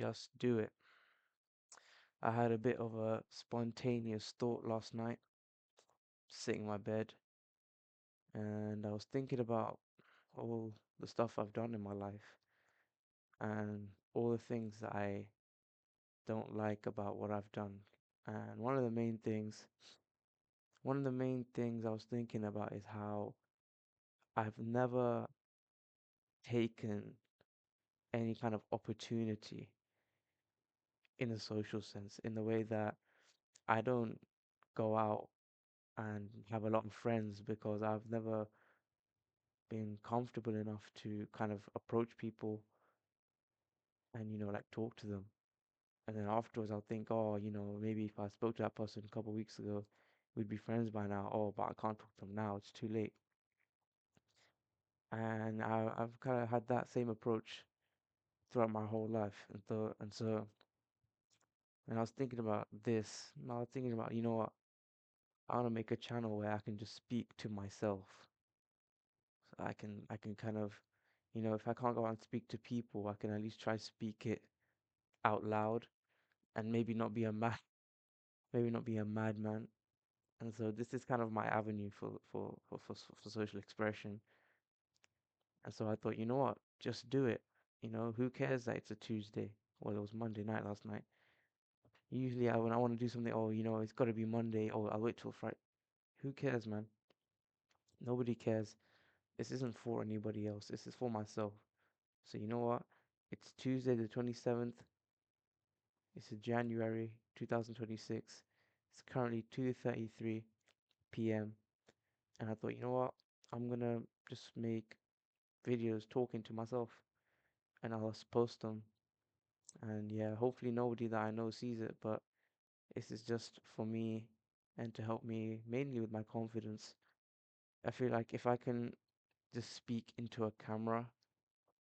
just do it. I had a bit of a spontaneous thought last night, sitting in my bed, and I was thinking about all the stuff I've done in my life and all the things that I don't like about what I've done. And one of the main things I was thinking about is how I've never taken any kind of opportunity in a social sense, in the way that I don't go out and have a lot of friends because I've never been comfortable enough to kind of approach people and, like talk to them. And then afterwards, I'll think, oh, maybe if I spoke to that person a couple of weeks ago, we'd be friends by now. Oh, but I can't talk to them now. It's too late. And I've kind of had that same approach throughout my whole life. And I was thinking about this, and I was thinking about, what? I want to make a channel where I can just speak to myself. So I can kind of, if I can't go out and speak to people, I can at least try speak it out loud and maybe not be a madman. And so this is kind of my avenue for social expression. And so I thought, you know what? Just do it. Who cares that it's a Tuesday? Well, it was Monday night last night. Usually, when I want to do something, oh, it's got to be Monday. Oh, I'll wait till Friday. Who cares, man? Nobody cares. This isn't for anybody else. This is for myself. So you know what? It's Tuesday the 27th. It's January 2026. It's currently 2:33 p.m. And I thought, you know what? I'm gonna just make videos talking to myself and I'll just post them. And yeah, hopefully nobody that I know sees it, but this is just for me and to help me mainly with my confidence. I feel like if I can just speak into a camera,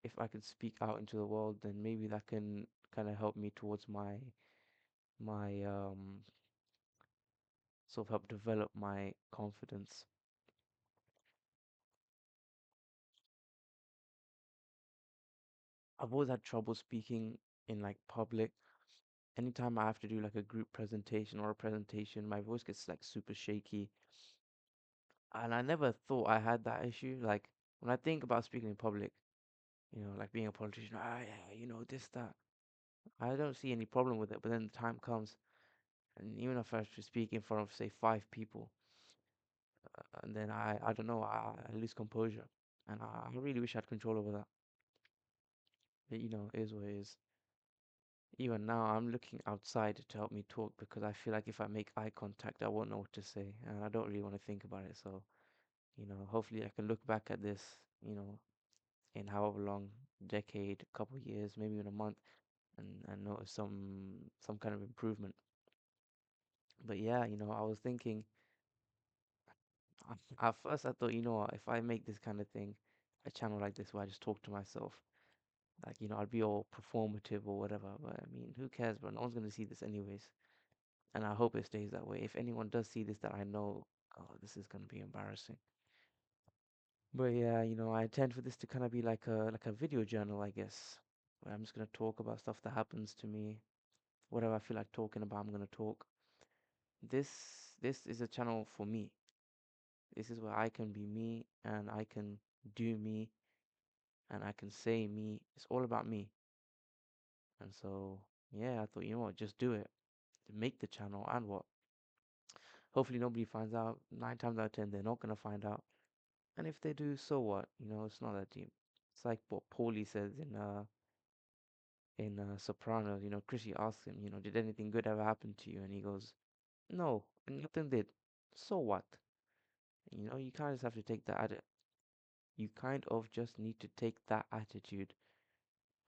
if I can speak out into the world, then maybe that can kind of help me towards my sort of help develop my confidence. I've always had trouble speaking in like public. Anytime I have to do like a group presentation or a presentation, my voice gets like super shaky. And I never thought I had that issue. Like when I think about speaking in public, like being a politician, yeah, this, that. I don't see any problem with it. But then the time comes, and even if I have to speak in front of, say, 5 people, and then I don't know, I lose composure. And I really wish I had control over that. But, it is what it is. Even now, I'm looking outside to help me talk because I feel like if I make eye contact, I won't know what to say. And I don't really want to think about it. So, hopefully I can look back at this, in however long, decade, couple years, maybe in a month, and notice some kind of improvement. But yeah, I was thinking at first I thought, what, if I make this kind of thing, a channel like this where I just talk to myself, like, I'd be all performative or whatever. But I mean, who cares, bro? No one's gonna see this anyways. And I hope it stays that way. If anyone does see this that I know, oh, this is gonna be embarrassing. But yeah, I intend for this to kind of be like a video journal, I guess, where I'm just gonna talk about stuff that happens to me. Whatever I feel like talking about, I'm gonna talk. This is a channel for me. This is where I can be me and I can do me and I can say me. It's all about me. And so, yeah, I thought, you know what, just do it. Make the channel and what? Hopefully nobody finds out. 9 times out of 10, they're not gonna find out. And if they do, so what? It's not that deep. It's like what Paulie says in Sopranos. Chrissy asks him, did anything good ever happen to you? And he goes, no, nothing did. So what? You kind of just have to take that you kind of just need to take that attitude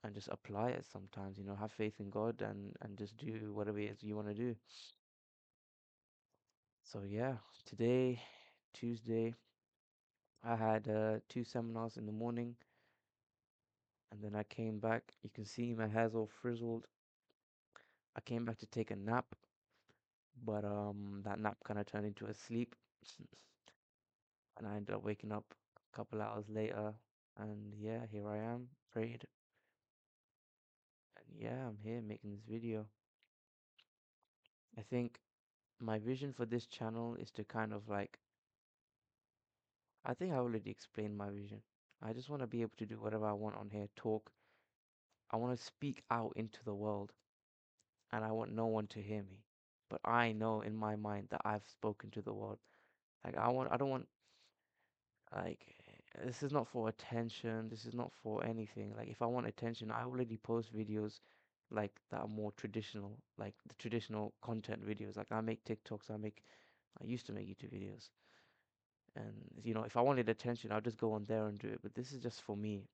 and just apply it sometimes, have faith in God and just do whatever it is you want to do. So yeah, today, Tuesday, I had 2 seminars in the morning and then I came back. You can see my hair's all frizzled. I came back to take a nap, but that nap kind of turned into a sleep and I ended up waking up a couple hours later and yeah, here I am, prayed. And yeah, I'm here making this video. I think my vision for this channel is to kind of like, I think I already explained my vision. I just want to be able to do whatever I want on here, talk. I want to speak out into the world and I want no one to hear me. But I know in my mind that I've spoken to the world. Like I don't want like this is not for attention. This is not for anything. Like if I want attention, I already post videos like that are more traditional, like the traditional content videos. Like I make TikToks, I used to make YouTube videos. And if I wanted attention, I'll just go on there and do it. But this is just for me.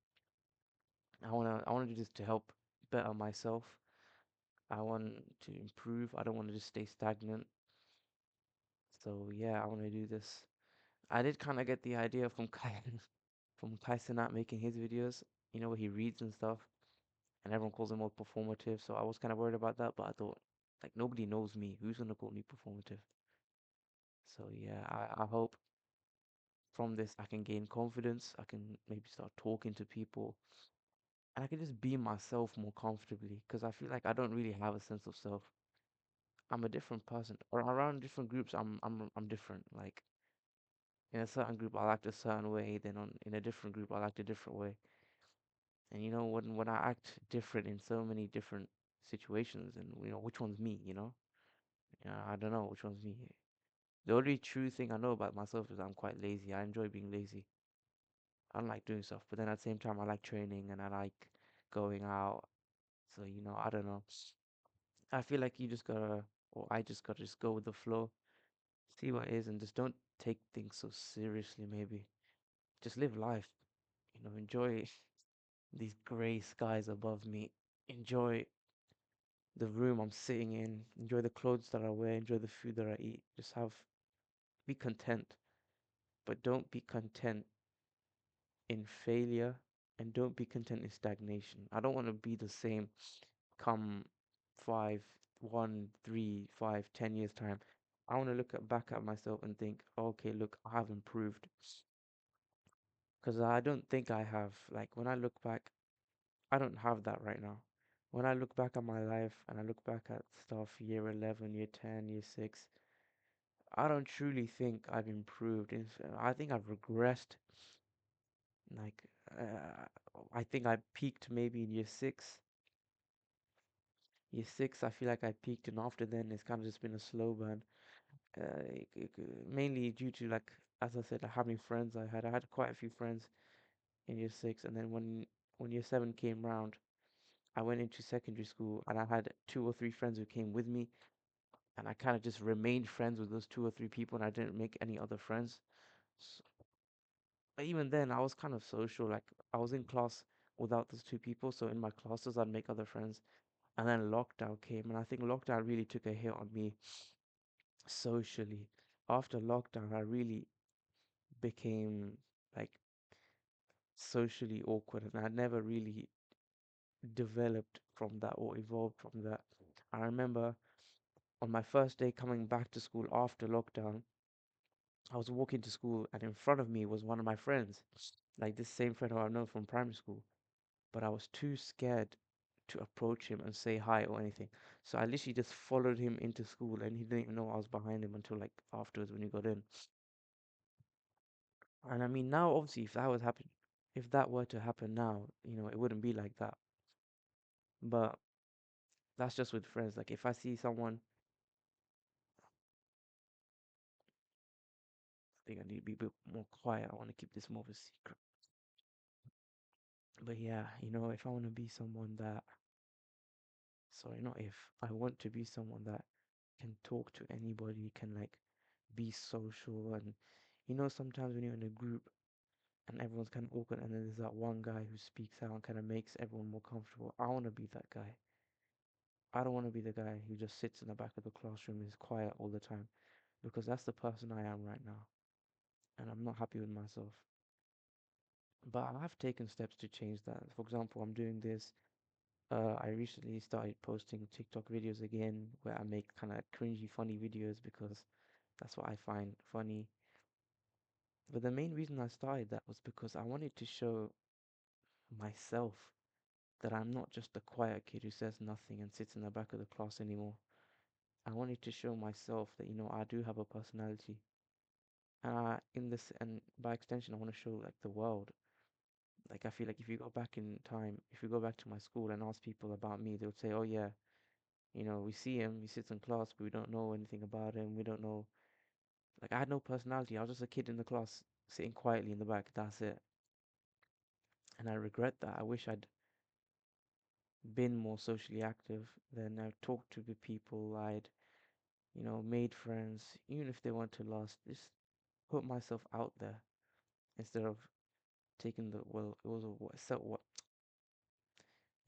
I wanna do this to help better myself. I want to improve. I don't want to just stay stagnant. So yeah, I want to do this. I did kind of get the idea from Kai from Kai Cenat making his videos, where he reads and stuff, and everyone calls him all performative. So I was kind of worried about that, but I thought, like, nobody knows me. Who's gonna call me performative? So yeah, I hope from this I can gain confidence. I can maybe start talking to people, and I can just be myself more comfortably because I feel like I don't really have a sense of self. I'm a different person. Or around different groups, I'm different. Like in a certain group, I act a certain way. Then in a different group, I act a different way. And when I act different in so many different situations, and which one's me? I don't know which one's me. The only true thing I know about myself is I'm quite lazy. I enjoy being lazy. I don't like doing stuff, but then at the same time, I like training and I like going out. So I don't know. I feel like you just gotta, or I just gotta just go with the flow, see what is, and just don't take things so seriously. Maybe just live life. Enjoy these gray skies above me. Enjoy the room I'm sitting in, enjoy the clothes that I wear, enjoy the food that I eat. Be content, but don't be content in failure and don't be content in stagnation. I don't want to be the same come 10 years time. I want to back at myself and think, okay, look, I have improved. Because I don't think I have. Like when I look back, I don't have that right now. When I look back at my life and I look back at stuff year 11, year 10, year 6, I don't truly think I've improved. I think I've regressed. Like, I think I peaked maybe in year 6. Year 6, I feel like I peaked, and after then, it's kind of just been a slow burn. Mainly due to, like, as I said, how many friends I had. I had quite a few friends in year 6, and then when year 7 came round, I went into secondary school, and I had 2 or 3 friends who came with me, and I kind of just remained friends with those 2 or 3 people, and I didn't make any other friends. So, but even then, I was kind of social. Like I was in class without those 2 people, so in my classes, I'd make other friends. And then lockdown came, and I think lockdown really took a hit on me socially. After lockdown, I really became like socially awkward, and I never really developed from that or evolved from that. I remember on my first day coming back to school after lockdown, I was walking to school, and in front of me was one of my friends, like this same friend who I've known from primary school. But I was too scared to approach him and say hi or anything. So I literally just followed him into school, and he didn't even know I was behind him until like afterwards when he got in. And I mean, now obviously, if that were to happen now, it wouldn't be like that. But that's just with friends. Like if I see someone, I think I need to be a bit more quiet. I want to keep this more of a secret. But yeah, if I want to be someone that, sorry, not if, I want to be someone that can talk to anybody, can like be social, and sometimes when you're in a group and everyone's kind of awkward, and then there's that one guy who speaks out and kind of makes everyone more comfortable. I want to be that guy. I don't want to be the guy who just sits in the back of the classroom and is quiet all the time because that's the person I am right now, and I'm not happy with myself. But I have taken steps to change that. For example, I'm doing this. I recently started posting TikTok videos again where I make kind of cringy, funny videos because that's what I find funny. But the main reason I started that was because I wanted to show myself. that I'm not just the quiet kid who says nothing and sits in the back of the class anymore. I wanted to show myself that, I do have a personality. And by extension, I want to show like the world. Like I feel like if you go back in time, if you go back to my school and ask people about me, they would say, "Oh yeah, we see him, he sits in class, but we don't know anything about him. We don't know." Like I had no personality. I was just a kid in the class sitting quietly in the back. That's it. And I regret that. I wish I'd been more socially active. Then I'd talked to the people. I'd, made friends, even if they weren't to last. Just put myself out there instead of taking the well, it was a what felt what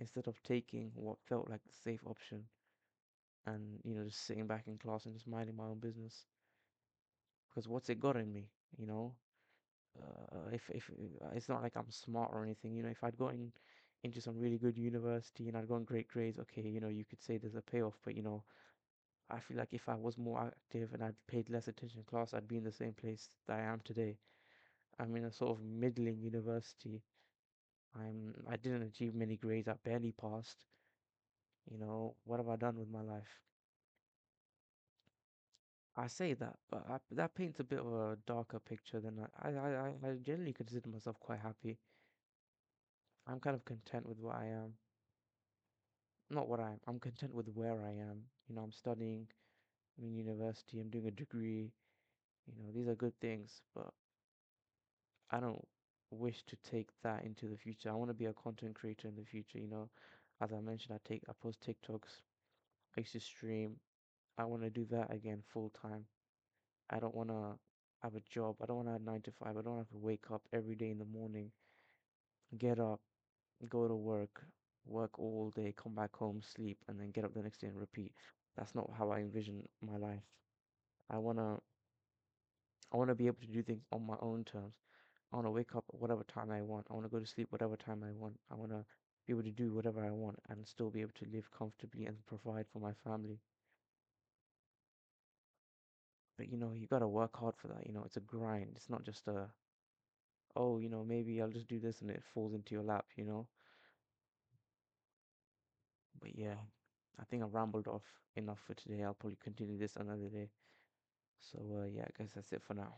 instead of taking what felt like the safe option and just sitting back in class and just minding my own business. Because what's it got in me, you know? If it's not like I'm smart or anything, if I'd gotten into some really good university and I'd gotten great grades, okay, you could say there's a payoff, but I feel like if I was more active and I'd paid less attention in class, I'd be in the same place that I am today. I'm in a sort of middling university. I didn't achieve many grades. I barely passed. What have I done with my life? I say that, but that paints a bit of a darker picture than I generally consider myself quite happy. I'm kind of content with what I am. Not what I'm content with where I am. I'm studying, I'm in university, I'm doing a degree. These are good things, but I don't wish to take that into the future. I want to be a content creator in the future. As I mentioned, I post TikToks, I used to stream. I want to do that again full time. I don't want to have a job. I don't want to have 9 to 5. I don't have to wake up every day in the morning, get up, go to work, work all day, come back home, sleep, and then get up the next day and repeat. That's not how I envision my life. I wanna I wanna be able to do things on my own terms. I wanna wake up whatever time I want. I wanna go to sleep whatever time I want. I wanna be able to do whatever I want and still be able to live comfortably and provide for my family. But you gotta work hard for that. It's a grind. It's not just oh, maybe I'll just do this and it falls into your lap. But yeah, I think I rambled off enough for today. I'll probably continue this another day. So yeah, I guess that's it for now.